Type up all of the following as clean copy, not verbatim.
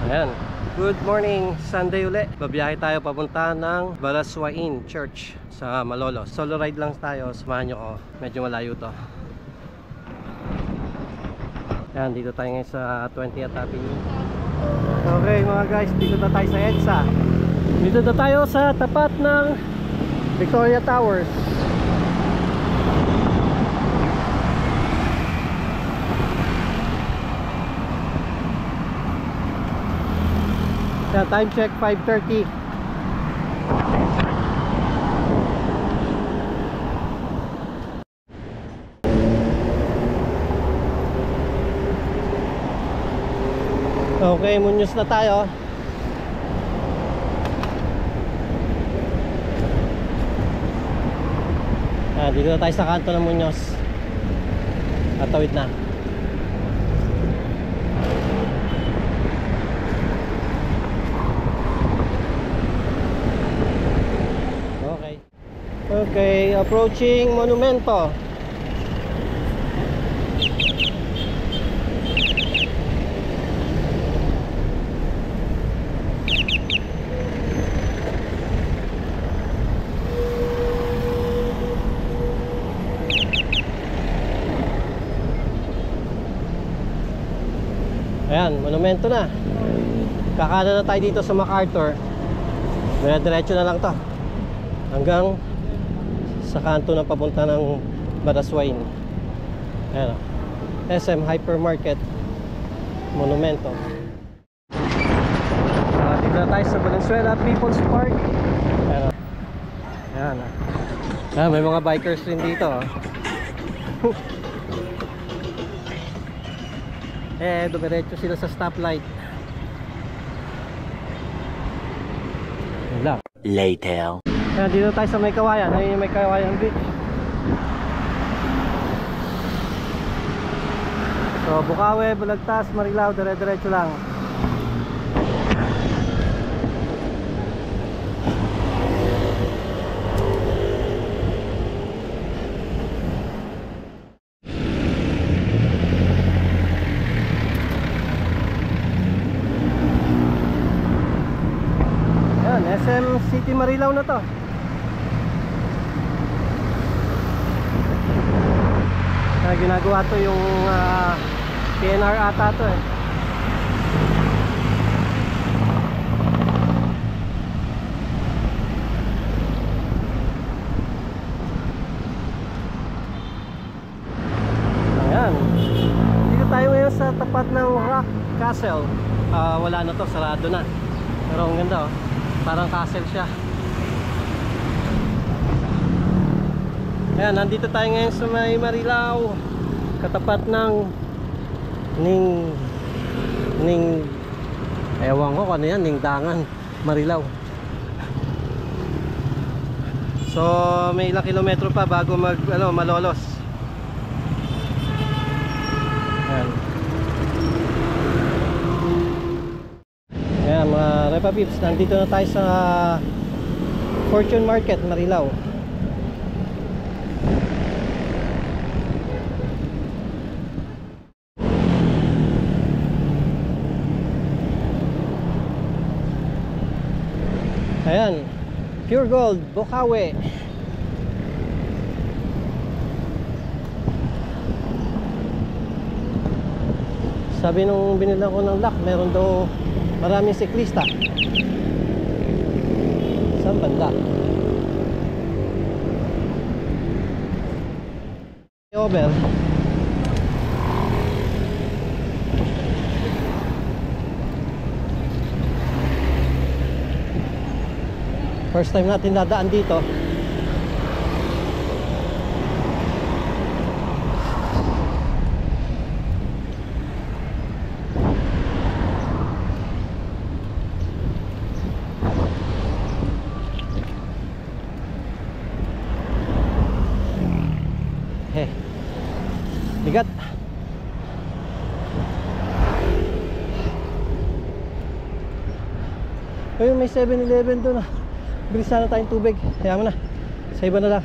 Ayan. Good morning, Sunday uli. Babiyahe tayo papunta ng Balaswain Church sa Malolos. Solo ride lang tayo, samahan nyo ko. Medyo malayo to. Ayan, dito tayo ngayon sa 20th Avenue. Okay mga guys, dito na tayo sa EDSA. Dito na tayo sa tapat ng Victoria Towers. Time check 5:30. Okay, Muñoz na tayo. Dito na tayo sa kanto ng Muñoz. Tatawid na. Okay, approaching Monumento. Ayan, Monumento na. Kakanan na tayo dito sa MacArthur. Diretso na lang to hanggang sa kanto na papunta ng Balaswain. Ayan, SM Hypermarket Monumento. Dito na tayo sa Valenzuela People's Park. Ayan. Ayan, may mga bikers rin dito. Dumiretso sila sa stoplight. Wala. Later. Ayan, dito tayo sa May Kawayan. Ayun yung May Kawayan Beach. So, Bukawe, Balagtas, Marilao, dire-diretso lang. Ayan, SM City Marilao na to. Ginagawa to yung PNR ata to eh. Ayan, dito tayo ngayon sa tapat ng Rock Castle. Wala na to, sarado na. Pero ang ganda oh, parang castle siya. Ayan, nandito tayo ngayon sa May Marilao, katapat ng ewan ko ano yan, Ningdangan, Marilao. So may ilang kilometro pa bago Malolos. Ayan. Ayan mga Repa Pips, nandito na tayo sa Fortune Market, Marilao. Ayan, Pure Gold, Bukawe. Sabi nung binila ko ng lock, meron daw maraming siklista. Saan banda? Over. First time natin dadaan dito. Bigat. Ayun, may 7-Eleven doon ah. Bilis sana tayong tubig. Kaya mo na. Sa iba na lang.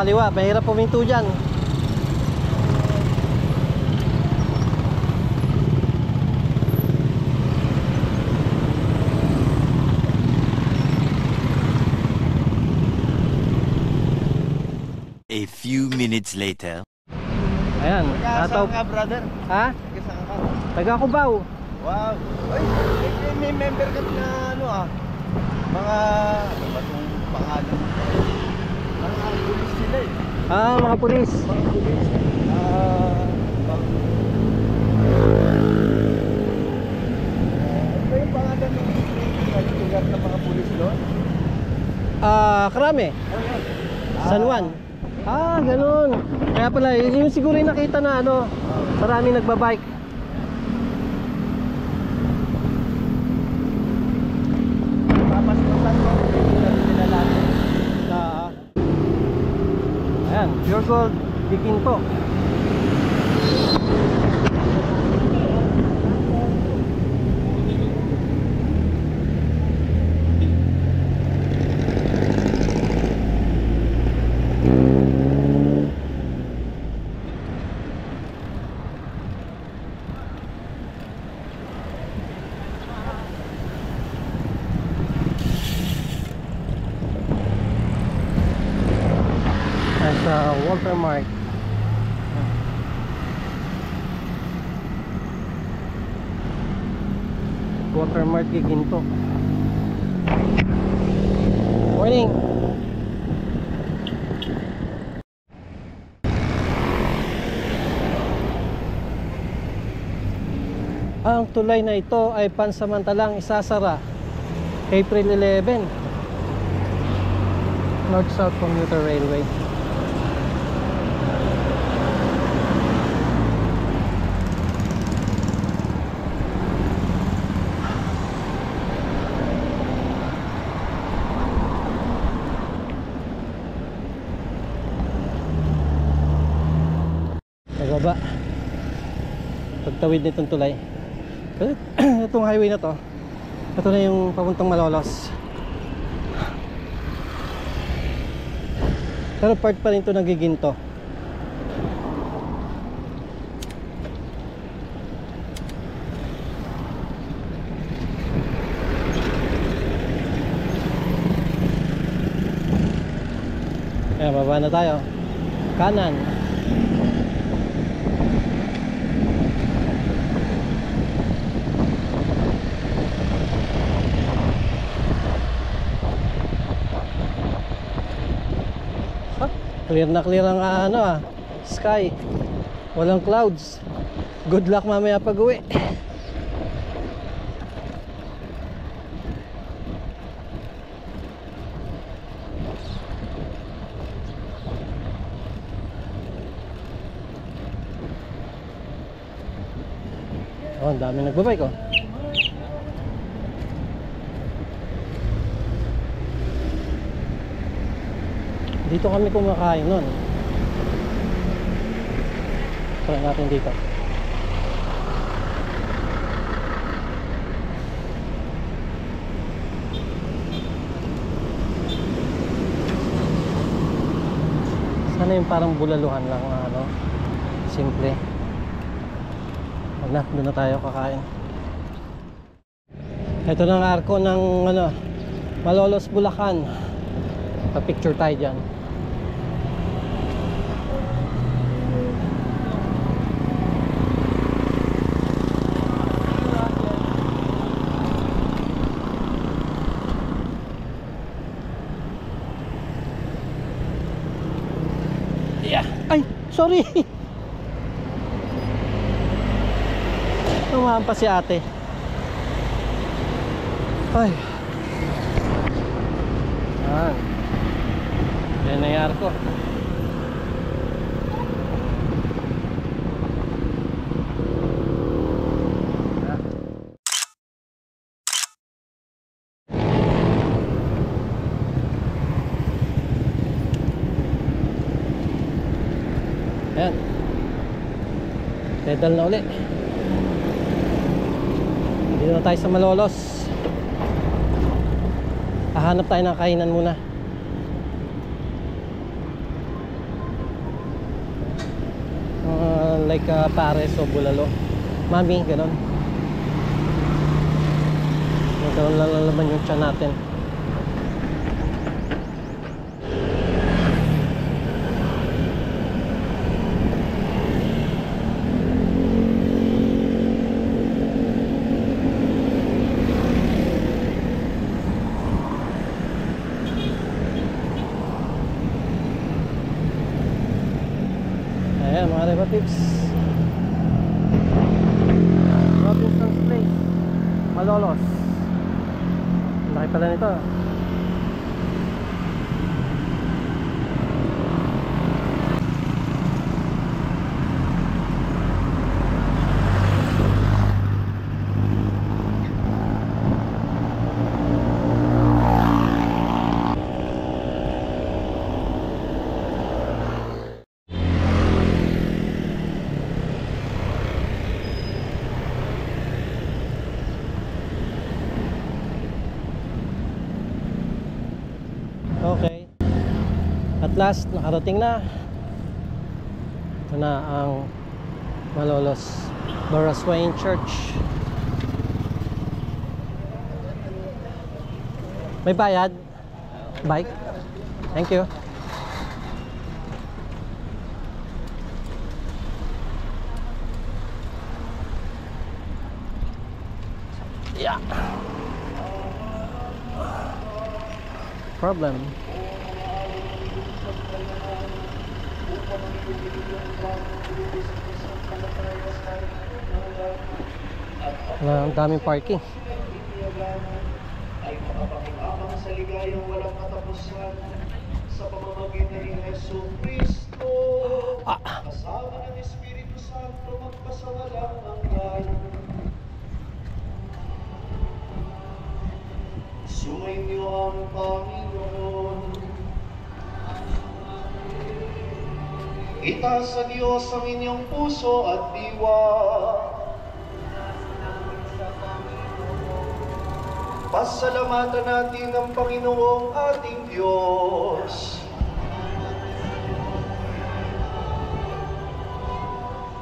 kaliwa. Mahirap puminto dyan. A few minutes later. Ayan, Saan ka, brother? Ha? Saan ka? Taga Cubao. Wow. Ay, may member ka na ano mga, ano ba itong pangalan? Mga pulis sila eh. Ah, mga pulis. Mga pulis. Ano ba yung pangalan ng lugar ng mga pulis doon? Krame. Ano yun? San Juan. Ah, ganun. Kaya pala, yun siguro yung nakita na ano, maraming nagbabike. Papaspasan mo. Nila natin. Ayan, Pure Gold Giginto. Sa Walter Mart. Walter Mart Giginto. Morning. Ang tulay na ito ay pansamantalang isasara April 11. North-South Commuter Railway. Baba pagtawid nitong tulay. Itong highway na to, ito na yung papuntang Malolos, pero part pa rin ito ng Giginto. Kaya baba na tayo kanan. Clear na clear ang sky. Walang clouds. Good luck mamaya pag uwi. Oh, ang dami nagbabike oh. Dito kami kumakain nun. Try natin dito. Sana yung parang bulaluhan lang simple. Wag na, doon na tayo kakain. Ito na ang arko ng Malolos, Bulacan. Pa-picture tayo dyan. Ay, sorry. Tumahan pa si ate. Ay. Yan nangyari ko. Ayan. Pedal na uli. Dito na tayo sa Malolos. Hahanap tayo ng kainan muna. like pares o bulalo. Mami, ganon. Ganon lang naman yung tiyan natin. Ayan mga Rebatives, Robinson's Place, Malolos. Laki pala nito. Okay. At last, nakarating na. Ito na ang Malolos Baraswain Church. May bayad? Bike? Thank you. Yeah. Problem. Ang daming parking. Ay makapakingabang sa ligayang walang katapusan sa pamamagitan ni Hesus Kristo. Kasama ng Espiritu Santo magpasawalang hanggan. Sumainyo ang Panginoon. Itaas sa Diyos ang inyong puso at diwa. Pasalamatan natin ang Panginoong ating Diyos.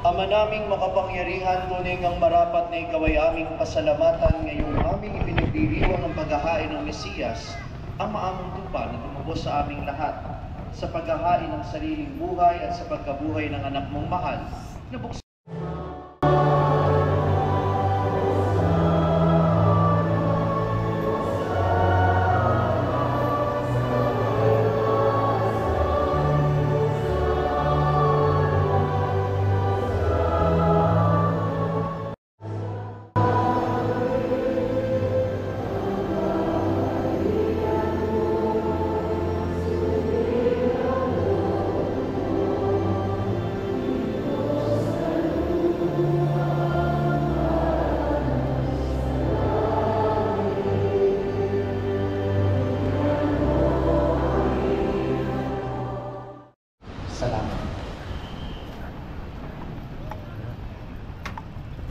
Ama naming makapangyarihan, tunay ngang marapat na ikaw ay aming pasalamatan ngayong aming ipinagdiriwang ang paghahain ng Mesiyas, ang maamong tupa na tumubos sa aming lahat, sa paghahain ng sariling buhay at sa pagkabuhay ng anak mong mahal, na buksan.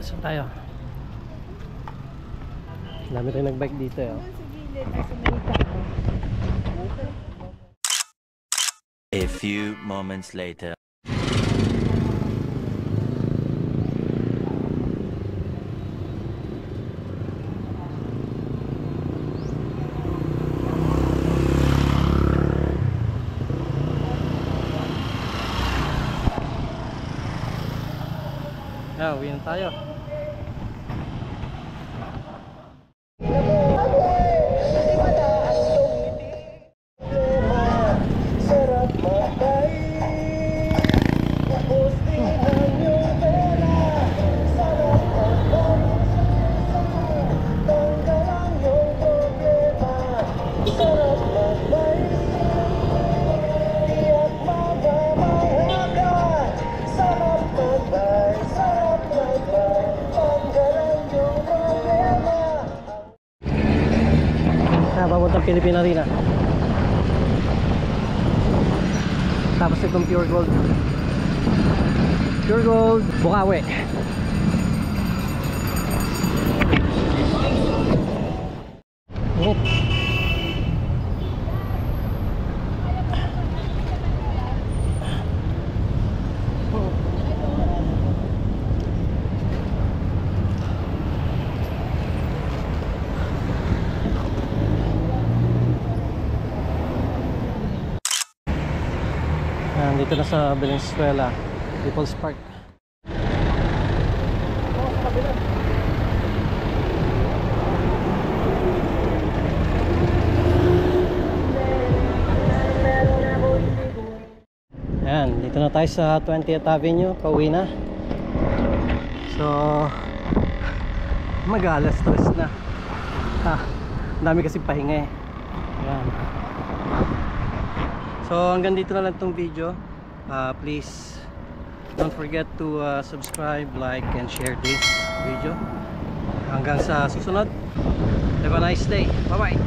Saan tayo? Dami rin nagbike dito eh. A few moments later. Uwi na tayo. Papuntang Philippine Arena. Tapos itong Pure Gold. Pure Gold Bukawi. Dito na sa Valenzuela People's Park. Ayan, dito na tayo sa 20th Avenue, pauwi na. So mag-alas stress na. Ang dami kasi pahinga eh. Ayan. So hanggang dito na lang itong video. Please don't forget to subscribe, like, and share this video. Hanggang sa susunod. Have a nice day. Bye bye.